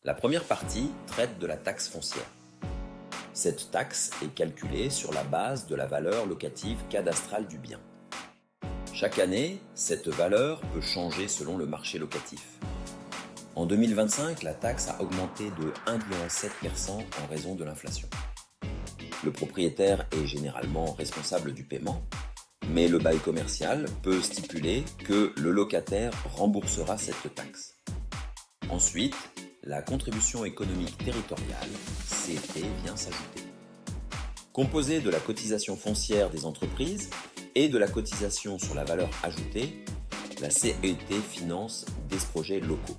La première partie traite de la taxe foncière. Cette taxe est calculée sur la base de la valeur locative cadastrale du bien. Chaque année, cette valeur peut changer selon le marché locatif. En 2025, la taxe a augmenté de 1,7% en raison de l'inflation. Le propriétaire est généralement responsable du paiement, mais le bail commercial peut stipuler que le locataire remboursera cette taxe. Ensuite, la contribution économique territoriale, CET, vient s'ajouter. Composée de la cotisation foncière des entreprises et de la cotisation sur la valeur ajoutée, la CET finance des projets locaux.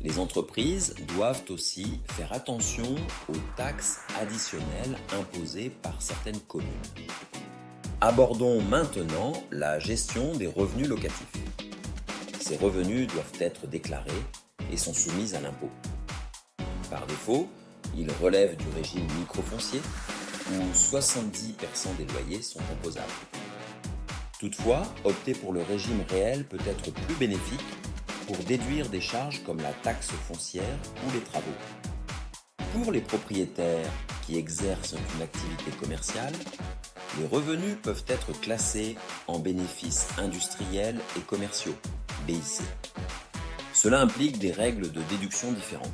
Les entreprises doivent aussi faire attention aux taxes additionnelles imposées par certaines communes. Abordons maintenant la gestion des revenus locatifs. Ces revenus doivent être déclarés et sont soumis à l'impôt. Par défaut, ils relèvent du régime microfoncier où 70% des loyers sont imposables. Toutefois, opter pour le régime réel peut être plus bénéfique pour déduire des charges comme la taxe foncière ou les travaux. Pour les propriétaires qui exercent une activité commerciale, les revenus peuvent être classés en bénéfices industriels et commerciaux, BIC. Cela implique des règles de déduction différentes.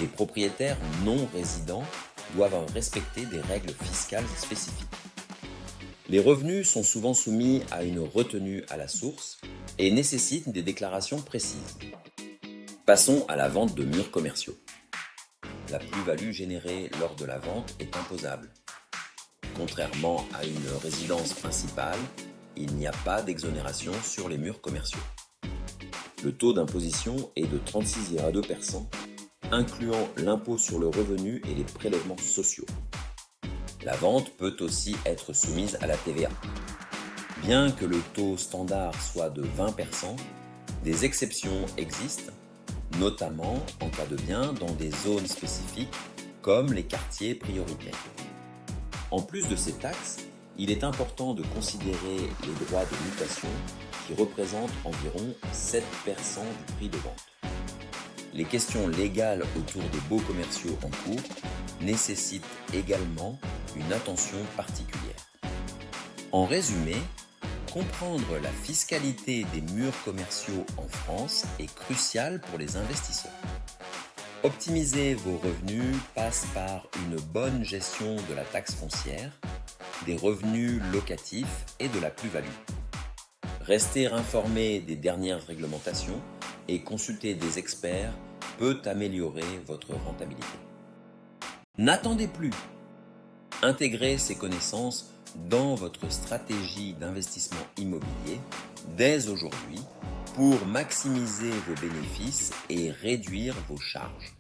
Les propriétaires non résidents doivent respecter des règles fiscales spécifiques. Les revenus sont souvent soumis à une retenue à la source et nécessitent des déclarations précises. Passons à la vente de murs commerciaux. La plus-value générée lors de la vente est imposable. Contrairement à une résidence principale, il n'y a pas d'exonération sur les murs commerciaux. Le taux d'imposition est de 36,2%, incluant l'impôt sur le revenu et les prélèvements sociaux. La vente peut aussi être soumise à la TVA. Bien que le taux standard soit de 20%, des exceptions existent, notamment en cas de biens dans des zones spécifiques comme les quartiers prioritaires. En plus de ces taxes, il est important de considérer les droits de mutation qui représentent environ 7% du prix de vente. Les questions légales autour des baux commerciaux en cours nécessitent également une attention particulière. En résumé, comprendre la fiscalité des murs commerciaux en France est crucial pour les investisseurs. Optimiser vos revenus passe par une bonne gestion de la taxe foncière, des revenus locatifs et de la plus-value. Rester informé des dernières réglementations et consulter des experts peut améliorer votre rentabilité. N'attendez plus! Intégrez ces connaissances dans votre stratégie d'investissement immobilier dès aujourd'hui pour maximiser vos bénéfices et réduire vos charges.